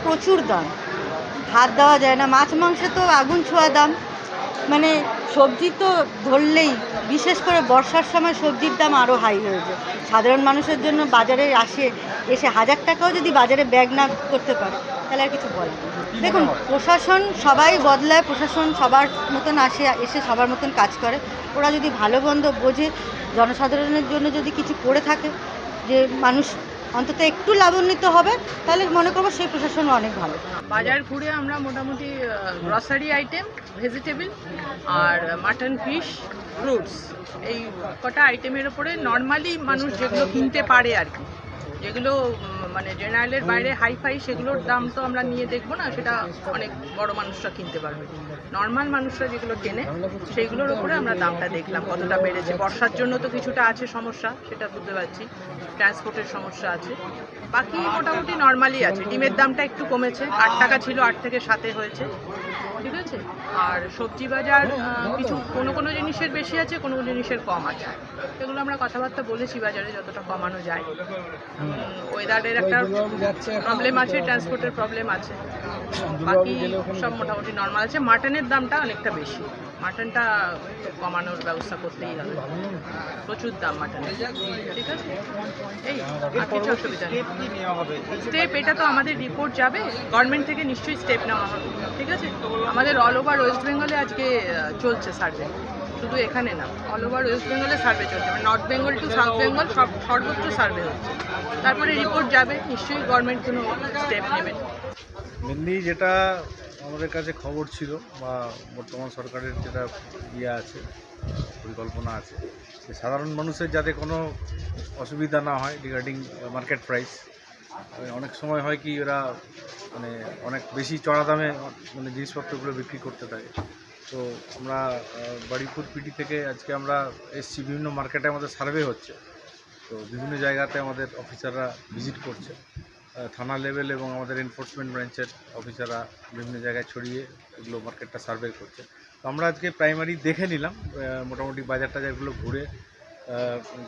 প্রচুর দাম, হাত দেওয়া যায় না। মাছ মাংসে তো আগুন ছোঁয়া দাম, মানে সবজি তো ধরলেই, বিশেষ করে বর্ষার সময় সবজির দাম আরও হাই হয়ে যায়। সাধারণ মানুষের জন্য বাজারে এসে 1000 টাকাও যদি বাজারে ব্যাগ না করতে পারে তাহলে আর কিছু বলার নেই। দেখুন, প্রশাসন সবাই বদলায়, প্রশাসন সবার মতন এসে সবার মতন কাজ করে। ওরা যদি ভালো মন্দ বোঝে, জনসাধারণের জন্য যদি কিছু করে থাকে যে মানুষ অন্তত একটু লাভান্বিত হবে, তাহলে মনে করবো সেই প্রশাসনও অনেক ভালো। বাজার ঘুরে আমরা মোটামুটি গ্রসারি আইটেম, ভেজিটেবল আর মাটন, ফিশ, ফ্রুটস, এই কটা আইটেমের ওপরে নর্মালি মানুষ যেগুলো কিনতে পারে আর কি, যেগুলো মানে জেনারেলের বাইরে হাইফাই, সেগুলোর দাম তো আমরা নিয়ে দেখবো না, সেটা অনেক বড় মানুষরা কিনতে পারবে। নর্মাল মানুষরা যেগুলো কেনে সেইগুলোর ওপরে আমরা দামটা দেখলাম কতটা বেড়েছে। বর্ষার জন্য তো কিছুটা আছে সমস্যা, সেটা বুঝতে পারছি, ট্রান্সপোর্টের সমস্যা আছে। বাকি মোটামুটি নর্মালি আছে। ডিমের দামটা একটু কমেছে, 8 টাকা ছিল 8 থেকে 7 হয়েছে, ঠিক আছে। আর সবজি বাজার কিছু কোনো জিনিসের বেশি আছে, কোনো জিনিসের কম আছে। এগুলো আমরা কথাবার্তা বলেছি বাজারে যতটা কমানো যায়। ওয়েদারের একটা প্রবলেম আছে, ট্রান্সপোর্টের প্রবলেম আছে, বাকি সব মোটামুটি নর্মাল আছে। মাটনের দামটা অনেকটা বেশি, মাটনটা কমানোর ব্যবস্থা করতেই হবে, প্রচুর দাম মাটনের, ঠিক আছে। এই আর কিছু অসুবিধা নেই। স্টেপ এটা তো আমাদের রিপোর্ট যাবে, গভর্নমেন্ট থেকে নিশ্চয়ই স্টেপ নেওয়া হবে, ঠিক আছে। আমাদের অল ওভার ওয়েস্ট বেঙ্গলে আজকে চলছে সার্ভে, শুধু এখানে না, অল ওভার ওয়েস্ট বেঙ্গলে সার্ভে চলছে, মানে north Bengal to south Bengal সর্বোচ্চ সার্ভে হচ্ছে। তারপরে রিপোর্ট যাবে, নিশ্চয়ই গভর্নমেন্ট কোনো স্টেপ নেবেন। মেনলি যেটা আমাদের কাছে খবর ছিল বা বর্তমান সরকারের যেটা আছে, পরিকল্পনা আছে, যে সাধারণ মানুষের যাতে কোনো অসুবিধা না হয় রিগার্ডিং মার্কেট প্রাইস। অনেক সময় হয় কি ওরা মানে অনেক বেশি চড়া দামে মানে জিনিসপত্রগুলো বিক্রি করতে থাকে। তো আমরা বারুইপুর পিটি থেকে আজকে আমরা এসছি, বিভিন্ন মার্কেটে আমাদের সার্ভে হচ্ছে, তো বিভিন্ন জায়গাতে আমাদের অফিসাররা ভিজিট করছে, থানা লেভেল এবং আমাদের এনফোর্সমেন্ট ব্রাঞ্চের অফিসাররা বিভিন্ন জায়গায় ছড়িয়ে এগুলো মার্কেটটা সার্ভে করছে। তো আমরা আজকে প্রাইমারি দেখে নিলাম, মোটামুটি বাজার টাজারগুলো ঘুরে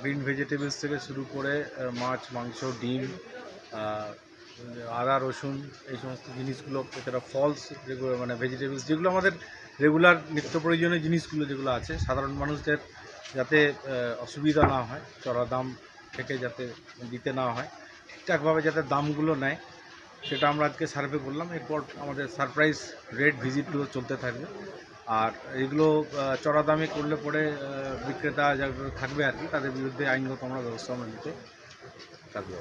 গ্রিন ভেজিটেবলস থেকে শুরু করে মাছ, মাংস, ডিম, আদা, রসুন, এই সমস্ত জিনিসগুলো, এছাড়া ফলস যেগুলো মানে ভেজিটেবলস যেগুলো আমাদের রেগুলার নিত্য প্রয়োজনীয় জিনিসগুলো যেগুলো আছে, সাধারণ মানুষদের যাতে অসুবিধা না হয়, চড়া দাম থেকে যাতে দিতে না হয়, ঠিকঠাকভাবে যাতে দামগুলো নেয়, সেটা আমরা আজকে সার্ভে করলাম। এরপর আমাদের সারপ্রাইজ রেট ভিজিটগুলো চলতে থাকবে। আর এগুলো চড়া দামে করলে পরে বিক্রেতা যারা থাকবে আর কি, তাদের বিরুদ্ধে আইনগত আমরা ব্যবস্থা আমরা নিতে থাকবে।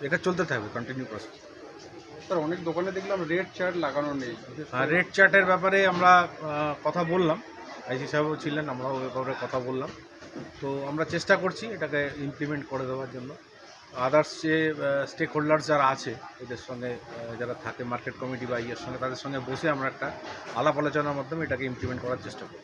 এটা চলতে থাকবে, কন্টিনিউ প্রসেস। স্যার, অনেক দোকানে দেখলাম রেড চার্ট লাগানো নেই। রেড চার্টের ব্যাপারে আমরা কথা বললাম, আইসি সাহেবও ছিলেন, আমরাও এ ব্যাপারে কথা বললাম। তো আমরা চেষ্টা করছি এটাকে ইমপ্লিমেন্ট করে দেওয়ার জন্য। আদার্স যে স্টেক হোল্ডার্স যারা আছে, এদের সঙ্গে যারা থাকে মার্কেট কমিটি বা ইয়ের সঙ্গে, তাদের সঙ্গে বসে আমরা একটা আলাপ আলোচনার মাধ্যমে এটাকে ইমপ্লিমেন্ট করার চেষ্টা করি।